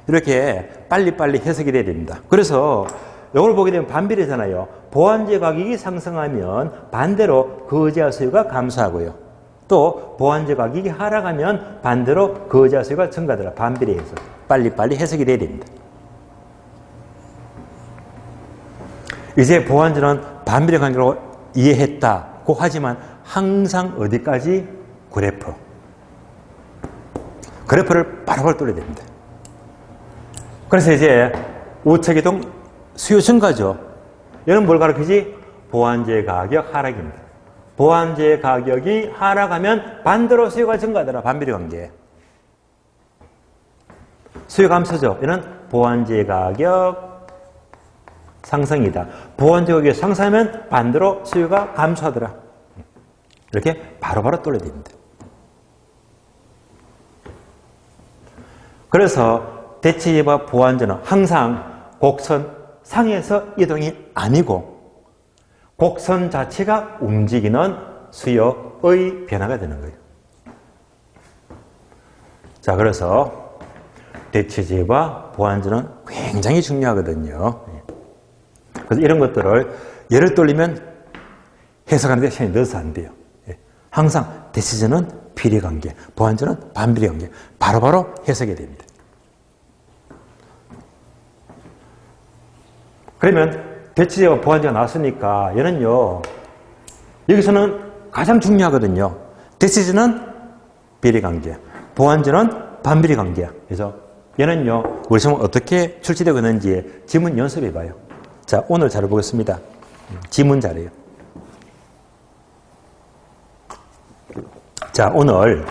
이렇게 빨리빨리 해석이 돼야 됩니다. 그래서 이걸 보게 되면 반비례잖아요. 보완제 가격이 상승하면 반대로 거제와 수요가 감소하고요. 또 보완제 가격이 하락하면 반대로 거제와 수요가 증가하더라. 반비례해서 빨리빨리 해석이 돼야 됩니다. 이제 보완제는 반비례 관계로 이해했다고 하지만 항상 어디까지? 그래프를 바로바로 뚫어야 됩니다. 그래서 이제 우측이동 수요 증가죠. 얘는 뭘 가리키지? 보완제 가격 하락입니다. 보완제 가격이 하락하면 반대로 수요가 증가하더라. 반비례 관계. 수요 감소죠. 얘는 보완제 가격 상승이다. 보완제 가격이 상승하면 반대로 수요가 감소하더라. 이렇게 바로바로 뚫어야 됩니다. 그래서 대체제와 보완제는 항상 곡선 상에서 이동이 아니고 곡선 자체가 움직이는 수요의 변화가 되는 거예요. 자, 그래서 대체제와 보완제는 굉장히 중요하거든요. 그래서 이런 것들을 예를 돌리면 해석하는데 시간이 넣어서 안 돼요. 항상 대체제는 비례관계, 보완제는 반비례관계 바로바로 해석이 됩니다. 그러면 대체제와 보완제가 나왔으니까 얘는요, 여기서는 가장 중요하거든요. 대체제는 비례관계, 보완제는 반비례관계야. 그래서 얘는요, 우리 시험 어떻게 출제되고 있는지 지문 연습해 봐요. 자, 오늘 자료 보겠습니다. 지문 자료요. 자, 오늘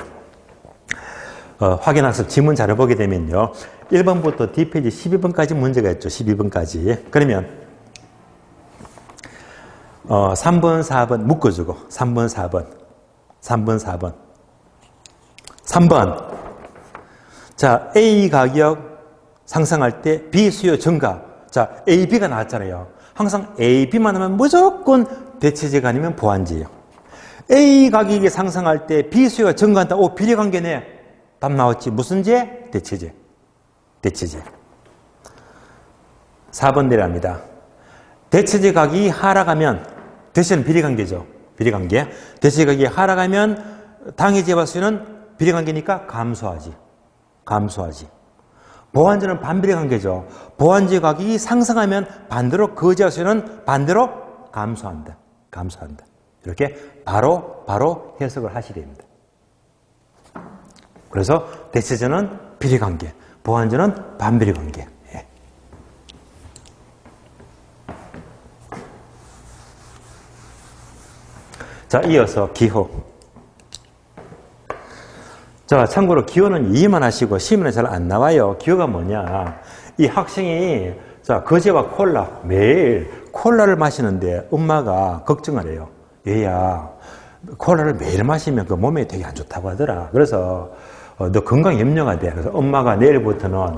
확인학습 지문 자료 보게 되면요, 1번부터 D페이지 12번까지 문제가 있죠. 12번까지. 그러면 3번, 4번 묶어주고 3번, 4번 3번 자, A 가격 상승할 때 B 수요 증가. 자, A, B가 나왔잖아요. 항상 A, B만 하면 무조건 대체제가 아니면 보완제예요. A 가격이 상승할 때 B 수요가 증가한다. 오, 비례관계네. 답 나왔지. 무슨 제? 대체제. 4번 내려갑니다. 대체제 가격이 하락하면, 대체는 비례관계죠. 비례관계. 대체제 가격이 하락하면 당해제와 수요는 비례관계니까 감소하지. 보완제는 반비례관계죠. 보완제 가격이 상승하면 반대로 거제와 수요는 반대로 감소한다. 이렇게 바로 해석을 하시야 됩니다. 그래서 대체제는 비례관계, 보완제는 반비례관계. 예. 자, 이어서 기호. 자, 참고로 기호는 이해만 하시고 시험에 잘 안 나와요. 기호가 뭐냐? 이 학생이 자, 거제와 콜라, 매일 콜라를 마시는데 엄마가 걱정을 해요. 얘야, 콜라를 매일 마시면 그 몸에 되게 안 좋다고 하더라. 그래서 너 건강 염려가 돼. 그래서 엄마가 내일부터는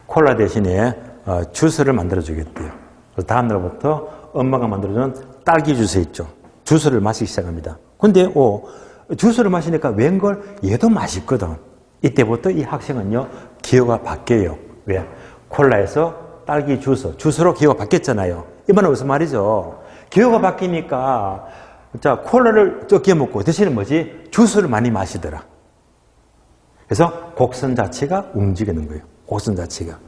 콜라 대신에 주스를 만들어 주겠대요. 그래서 다음 날부터 엄마가 만들어준 딸기 주스 있죠. 주스를 마시기 시작합니다. 근데 주스를 마시니까 웬걸 얘도 맛있거든. 이때부터 이 학생은요, 기호가 바뀌어요. 왜? 콜라에서 딸기 주스로 기호가 바뀌었잖아요. 이 말은 무슨 말이죠? 기호가 바뀌니까 자, 콜라를 적게 먹고 대신에 뭐지? 주스를 많이 마시더라. 그래서 곡선 자체가 움직이는 거예요. 곡선 자체가.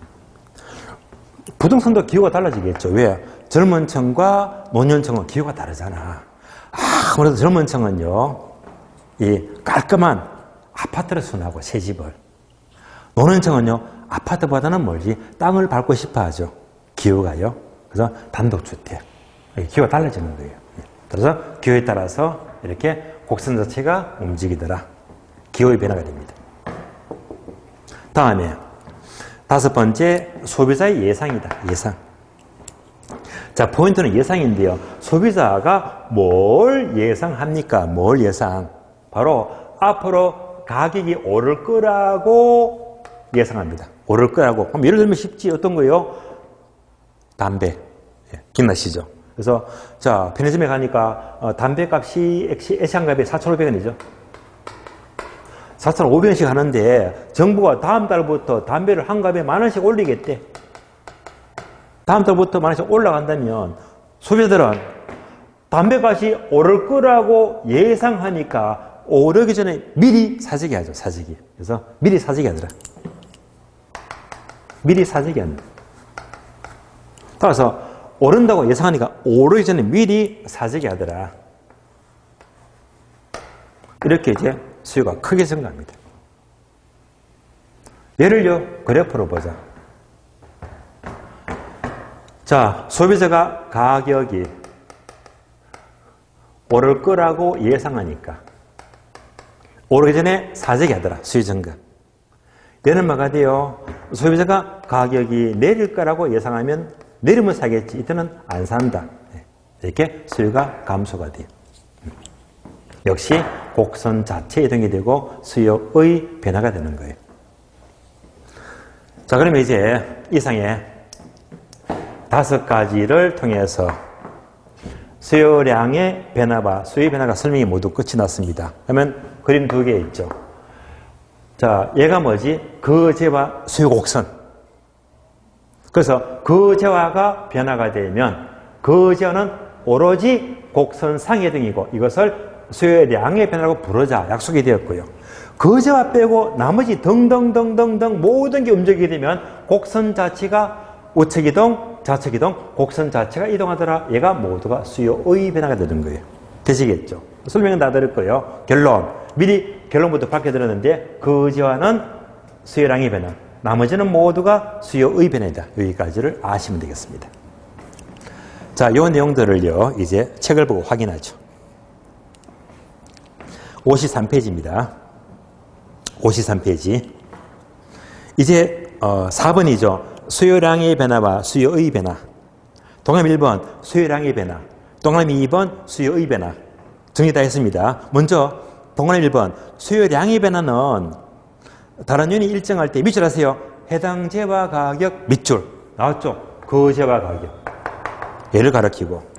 부동산도 기호가 달라지겠죠. 왜? 젊은 층과 노년층은 기호가 다르잖아. 아무래도 젊은 층은요, 이 깔끔한 아파트를 선호하고 새 집을. 노년층은요, 아파트보다는 멀지 땅을 밟고 싶어 하죠. 기호가요. 그래서 단독주택. 기호가 달라지는 거예요. 그래서 기호에 따라서 이렇게 곡선 자체가 움직이더라. 기호의 변화가 됩니다. 다음에 5번째, 소비자의 예상이다. 예상. 자, 포인트는 예상인데요. 소비자가 뭘 예상합니까? 뭘 예상? 바로 앞으로 가격이 오를 거라고 예상합니다. 오를 거라고. 그럼 예를 들면 쉽지. 어떤 거예요? 담배. 기억나시죠? 그래서 자, 편의점에 가니까 담배 값이 애시한갑에 4,500원이죠. 4,500원씩 하는데 정부가 다음 달부터 담배를 한 갑에 10,000원씩 올리겠대. 다음 달부터 10,000원씩 올라간다면 소비자들은 담배값이 오를 거라고 예상하니까 오르기 전에 미리 사재기 하죠. 사재기. 그래서 미리 사재기 하더라. 미리 사재기 한다. 따라서 오른다고 예상하니까 오르기 전에 미리 사재기 하더라. 이렇게 이제 수요가 크게 증가합니다. 예를요, 그래프로 보자. 자, 소비자가 가격이 오를 거라고 예상하니까 오르기 전에 사재기 하더라. 수요 증가. 얘는 뭐가 돼요? 소비자가 가격이 내릴 거라고 예상하면 내리면 사겠지. 이때는 안 산다. 이렇게 수요가 감소가 돼요. 역시 곡선 자체 이동이 되고 수요의 변화가 되는 거예요. 자, 그러면 이제 이상의 5가지를 통해서 수요량의 변화와 수요의 변화가 설명이 모두 끝이 났습니다. 그러면 그림 2개 있죠. 자, 얘가 뭐지? 거제와 수요 곡선. 그래서 거제화가 변화가 되면 거제화는 오로지 곡선상의 등이고 이것을 수요량의 변화라고 부르자 약속이 되었고요. 거제화 빼고 나머지 등등등등등 모든 게 움직이게 되면 곡선 자체가 우측 이동, 좌측 이동, 곡선 자체가 이동하더라. 얘가 모두가 수요의 변화가 되는 거예요. 되시겠죠? 설명은 다 들을 거예요. 결론. 미리 결론부터 밝혀드렸는데 거제화는 수요량의 변화. 나머지는 모두가 수요의 변화이다. 여기까지를 아시면 되겠습니다. 자, 이 내용들을요, 이제 책을 보고 확인하죠. 53페이지입니다. 53페이지. 이제 4번이죠. 수요량의 변화와 수요의 변화. 동그라미 1번 수요량의 변화. 동그라미 2번 수요의 변화. 정리 다 했습니다. 먼저 동그라미 1번 수요량의 변화는 다른 요인이 일정할 때 밑줄 하세요. 해당 재화 가격 밑줄. 나왔죠? 그 재화 가격. 얘를 가리키고.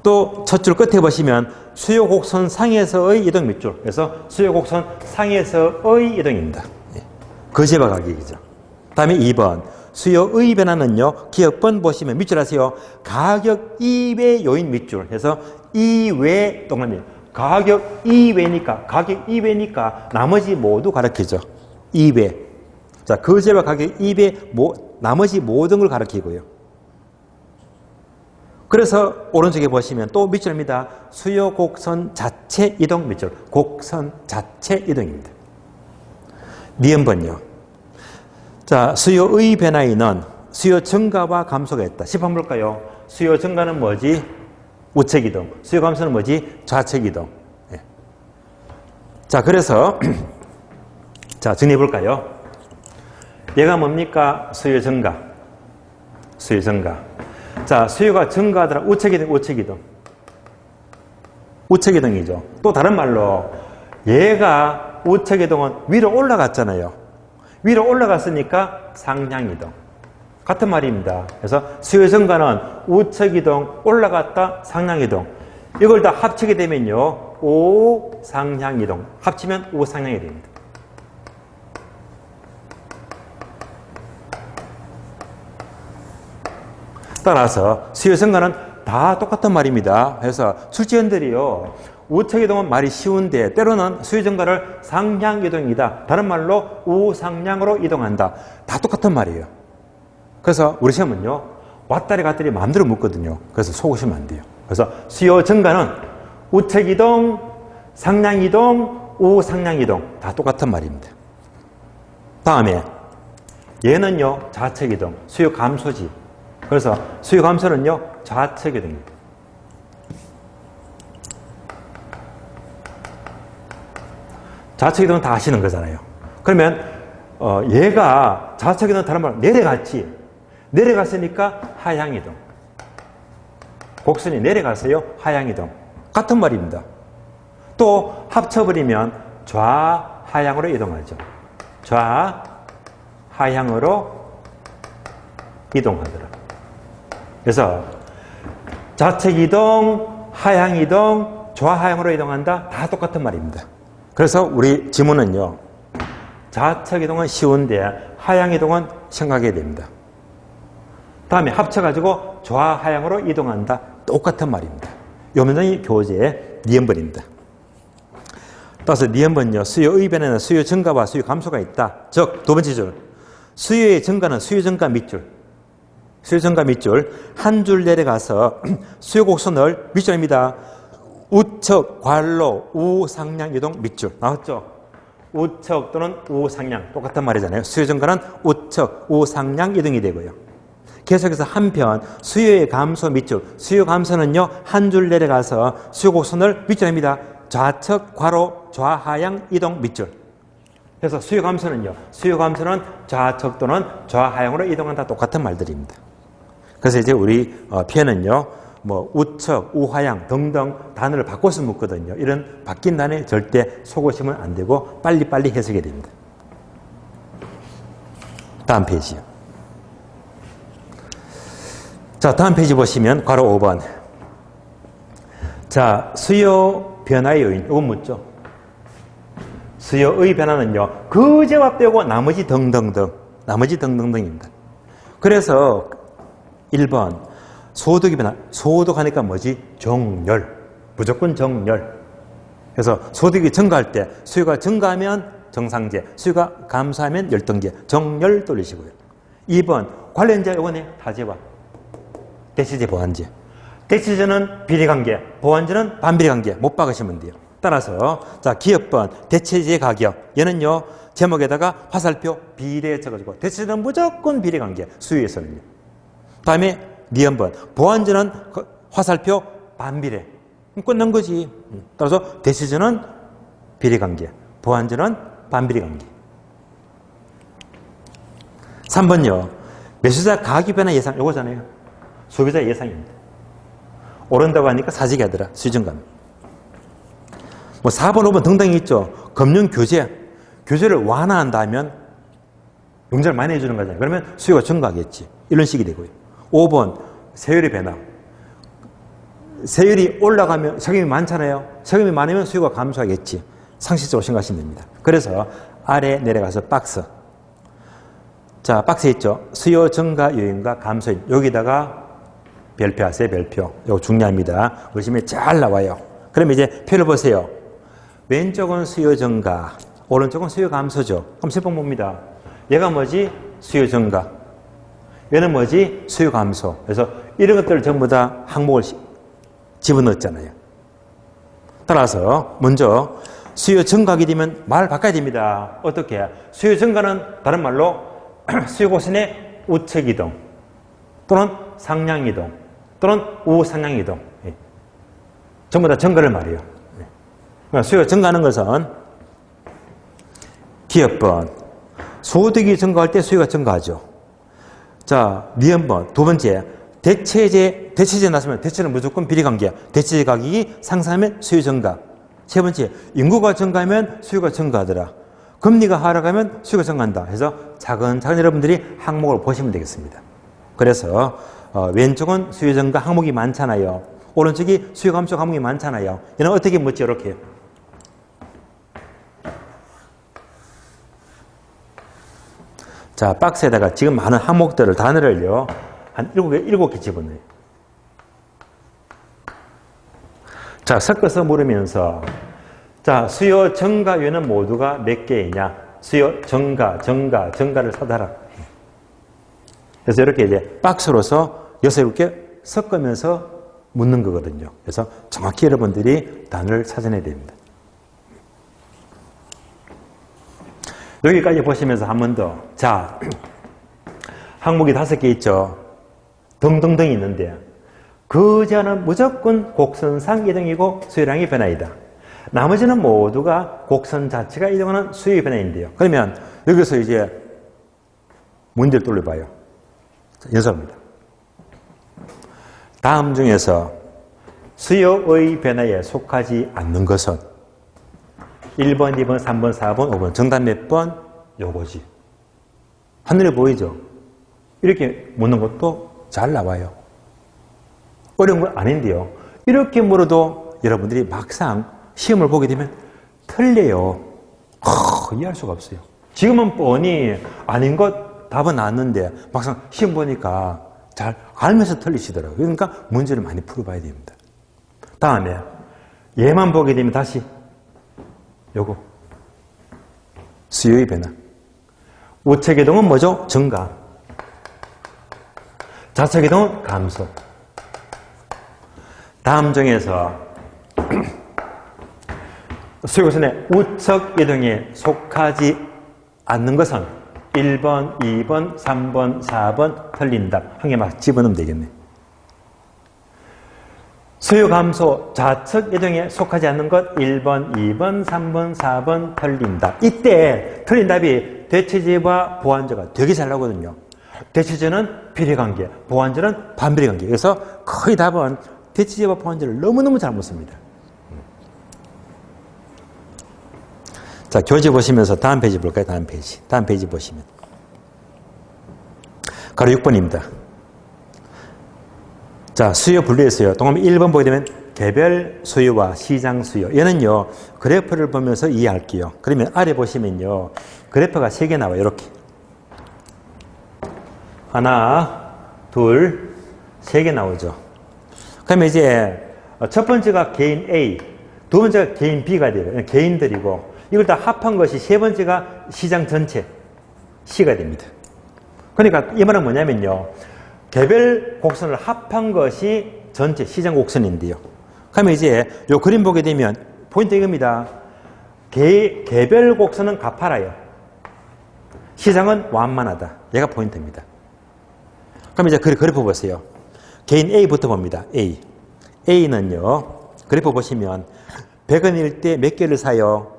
또 첫 줄 끝에 보시면 수요 곡선 상에서의 이동 밑줄. 그래서 수요 곡선 상에서의 이동입니다. 그 재화 가격이죠. 다음에 2번. 수요의 변화는요. 기억번 보시면 밑줄 하세요. 가격 이외 요인 밑줄. 해서 이외 동그라미. 가격 이외니까 나머지 모두 가리키죠. 이외. 자, 거제와 가격 이외 나머지 모든 걸 가리키고요. 그래서 오른쪽에 보시면 또 밑줄입니다. 수요 곡선 자체 이동 밑줄. 곡선 자체 이동입니다. 니은번요. 자, 수요의 변화에는 수요 증가와 감소가 있다. 짚어 볼까요? 수요 증가는 뭐지? 우측 이동. 수요 감소는 뭐지? 좌측 이동. 예. 자, 그래서 자, 정리해 볼까요? 얘가 뭡니까? 수요 증가. 수요 증가. 자, 수요가 증가하더라. 우측 이동, 우측 이동. 우측 이동이죠. 또 다른 말로 얘가 우측 이동은 위로 올라갔잖아요. 위로 올라갔으니까 상향 이동. 같은 말입니다. 그래서 수요 증가는 우측 이동, 올라갔다 상향 이동. 이걸 다 합치게 되면요. 우상향 이동. 합치면 우상향이 됩니다. 따라서 수요 증가는 다 똑같은 말입니다. 그래서 출제원들이요. 우측 이동은 말이 쉬운데 때로는 수요 증가를 상향 이동이다. 다른 말로 우상향으로 이동한다. 다 똑같은 말이에요. 그래서 우리 시험은요. 왔다리 갔다리 마음대로 묻거든요. 그래서 속으시면 안 돼요. 그래서 수요 증가는 우측 이동, 상향 이동, 우상향 이동 다 똑같은 말입니다. 다음에 얘는요. 좌측 이동, 수요 감소지. 그래서 수요 감소는요. 좌측 이동입니다. 좌측 이동은 다 아시는 거잖아요. 그러면 얘가 좌측 이동은 다른 말로 내려갔지. 내려갔으니까 하향 이동. 곡선이 내려가서요. 하향 이동. 같은 말입니다. 또 합쳐버리면 좌하향으로 이동하죠. 좌하향으로 이동하더라. 그래서 좌측 이동, 하향 이동, 좌하향으로 이동한다. 다 똑같은 말입니다. 그래서 우리 지문은요. 좌측 이동은 쉬운데 하향 이동은 생각해야 됩니다. 다음에 합쳐가지고 좌하향으로 이동한다. 똑같은 말입니다. 이 문장이 교재의 니은번입니다. 따라서 니은번요. 수요의 변화는 수요 증가와 수요 감소가 있다. 즉, 두 번째 줄. 수요의 증가는 수요 증가 밑줄. 수요 증가 밑줄 한 줄 내려가서 수요 곡선을 밑줄입니다. 우측 괄로 우상향 이동 밑줄 나왔죠? 우측 또는 우상향 똑같은 말이잖아요. 수요 증가는 우측 우상향 이동이 되고요. 계속해서 한편 수요의 감소 밑줄 수요 감소는요 한 줄 내려가서 수요 곡선을 밑줄입니다. 좌측 괄호 좌하향 이동 밑줄. 그래서 수요 감소는요 수요 감소는 좌측 또는 좌하향으로 이동한다 똑같은 말들입니다. 그래서 이제 우리 표현은요 뭐 우측, 우하향 등등 단어를 바꿔서 묻거든요. 이런 바뀐 단어에 절대 속으시면 안 되고 빨리빨리 해석해야 됩니다. 다음 페이지요. 자, 다음 페이지 보시면 괄호 5번. 자, 수요 변화의 요인. 이건 묻죠. 수요의 변화는요. 그제와 빼고 나머지 등등등입니다. 그래서 1번 소득의 변화. 소득하니까 뭐지? 정렬. 무조건 정렬. 그래서 소득이 증가할 때 수요가 증가하면 정상제, 수요가 감소하면 열등제, 정렬 돌리시고요. 2번 관련자 요건에 타제와 대체제, 보완제. 대체제는 비례관계, 보완제는 반비례관계. 못 박으시면 돼요. 따라서 자 기업번 대체제 가격 얘는요 제목에다가 화살표 비례 적어주고 대체제는 무조건 비례관계 수요에서는요. 다음에 니은번 보완제는 화살표 반비례. 끝난 거지. 따라서 대체제는 비례관계, 보완제는 반비례관계. 3번요 매수자 가격 변화 예상 요거잖아요. 소비자 예상입니다. 오른다고 하니까 사직이 하더라. 수증감. 뭐 4번, 5번 등등이 있죠. 금융 교제를 완화한다면 용자를 많이 해주는 거잖아요. 그러면 수요가 증가하겠지. 이런 식이 되고요. 5번 세율의 변화. 세율이 올라가면 세금이 많잖아요. 세금이 많으면 수요가 감소하겠지. 상식적으로 생각하시면 됩니다. 그래서 아래 내려가서 박스. 자, 박스에 있죠. 수요 증가 요인과 감소 요인. 여기다가 별표하세요. 별표. 이거 중요합니다. 보시면 잘 나와요. 그러면 이제 표를 보세요. 왼쪽은 수요 증가, 오른쪽은 수요 감소죠. 그럼 세번 봅니다. 얘가 뭐지? 수요 증가. 얘는 뭐지? 수요 감소. 그래서 이런 것들을 전부 다 항목을 집어넣었잖아요. 따라서 먼저 수요 증가하게 되면 말 바꿔야 됩니다. 어떻게? 수요 증가는 다른 말로 수요 곡선의 우측 이동 또는 상향 이동 또는 우상향 이동. 전부 다 증가를 말해요. 수요가 증가하는 것은 기업번 소득이 증가할 때 수요가 증가하죠. 자, 니은번 두 번째 대체제 나서면 대체는 무조건 비례관계. 대체제 가격이 상승하면 수요 증가. 세 번째 인구가 증가하면 수요가 증가하더라. 금리가 하락하면 수요가 증가한다. 해서 차근차근 여러분들이 항목을 보시면 되겠습니다. 그래서 왼쪽은 수요 증가 항목이 많잖아요. 오른쪽이 수요 감소 항목이 많잖아요. 얘는 어떻게 묻지? 이렇게. 자, 박스에다가 지금 많은 항목들을, 단어를요, 한 7개 집어넣어요. 자, 섞어서 물으면서, 자, 수요 증가 요인은 모두가 몇 개이냐? 수요 증가를 사다라. 그래서 이렇게 이제 박스로서 6, 7개 섞으면서 묻는 거거든요. 그래서 정확히 여러분들이 단어를 찾아내야 됩니다. 여기까지 보시면서 한 번 더. 자, 항목이 5개 있죠. 등등등이 있는데 그자는 무조건 곡선상 이동이고 수요량의 변화이다. 나머지는 모두가 곡선 자체가 이동하는 수요의 변화인데요. 그러면 여기서 이제 문제를 돌려봐요. 연습합니다. 다음 중에서 수요의 변화에 속하지 않는 것은 1번, 2번, 3번, 4번, 5번. 정답 몇 번? 요거지. 하늘에 보이죠? 이렇게 묻는 것도 잘 나와요. 어려운 건 아닌데요. 이렇게 물어도 여러분들이 막상 시험을 보게 되면 틀려요. 이해할 수가 없어요. 지금은 뻔히 아닌 것 답은 나왔는데 막상 시험 보니까 잘 알면서 틀리시더라고요. 그러니까 문제를 많이 풀어봐야 됩니다. 다음에 얘만 보게 되면 다시 요거 수요의 변화. 우측 이동은 뭐죠? 증가. 좌측 이동은 감소. 다음 중에서 수요곡선의 우측 이동에 속하지 않는 것은 1번, 2번, 3번, 4번 틀린 답. 한 개 막 집어넣으면 되겠네. 수요 감소 좌측 이동에 속하지 않는 것 1번, 2번, 3번, 4번 틀린 답. 이때 틀린 답이 대체제와 보완제가 되게 잘 나오거든요. 대체제는 비례관계, 보완제는 반비례관계. 그래서 거의 답은 대체제와 보완제를 너무너무 잘 못 씁니다. 자, 교재 보시면서 다음 페이지 볼까요? 다음 페이지 보시면. 가로 6번입니다. 자, 수요 분류했어요. 동그라미 1번 보게 되면 개별 수요와 시장 수요. 얘는요, 그래프를 보면서 이해할게요. 그러면 아래 보시면요, 그래프가 3개 나와요. 이렇게. 하나, 둘, 3개 나오죠. 그러면 이제 첫 번째가 개인 A, 두 번째가 개인 B가 돼요. 개인들이고, 이걸 다 합한 것이 세 번째가 시장 전체 C가 됩니다. 그러니까 이 말은 뭐냐면요, 개별 곡선을 합한 것이 전체 시장 곡선인데요. 그러면 이제 요 그림 보게 되면 포인트 이겁니다. 개별 곡선은 가파라요. 시장은 완만하다. 얘가 포인트입니다. 그럼 이제 그래프 보세요. 개인 A부터 봅니다. A는요, 그래프 보시면 100원일 때 몇 개를 사요?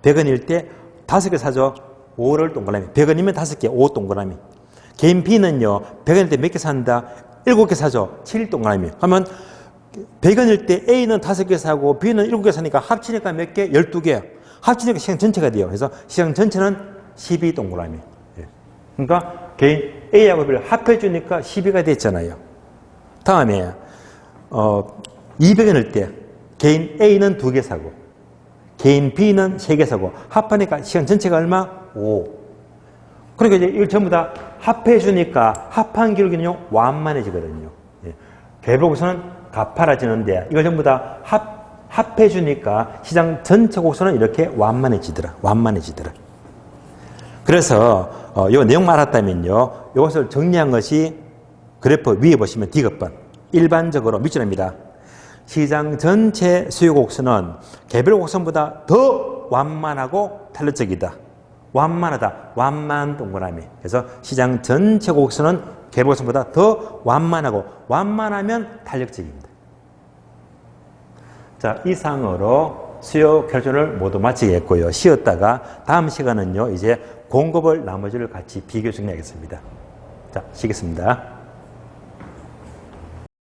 100원일 때 5개 사죠. 5를 동그라미. 100원이면 5개, 5 동그라미. 개인 B는요, 100원일 때 몇 개 산다? 7개 사죠. 7 동그라미. 하면 100원일 때 A는 5개 사고 B는 7개 사니까 합치니까 몇 개? 12개. 합치니까 시장 전체가 돼요. 그래서 시장 전체는 12 동그라미. 그러니까 개인 A하고 B를 합해주니까 12가 됐잖아요. 다음에 200원일 때 개인 A는 2개 사고 개인 B는 3개 사고 합하니까 시장 전체가 얼마? 5. 그러니까 이제 이걸 전부 다 합해주니까 합한 기록은요 완만해지거든요. 개별 곡선은 가파라지는데 이걸 전부 다 합해주니까 시장 전체 곡선은 이렇게 완만해지더라. 그래서 요 내용 알았다면요, 이것을 정리한 것이 그래프 위에 보시면 D급번. 일반적으로 밑줄입니다. 시장 전체 수요 곡선은 개별 곡선보다 더 완만하고 탄력적이다. 완만하다. 완만 동그라미. 그래서 시장 전체 곡선은 개별 곡선보다 더 완만하고 완만하면 탄력적입니다. 자, 이상으로 수요 결정을 모두 마치겠고요. 쉬었다가 다음 시간은요, 이제 공급을 나머지를 같이 비교 정리하겠습니다. 자, 쉬겠습니다.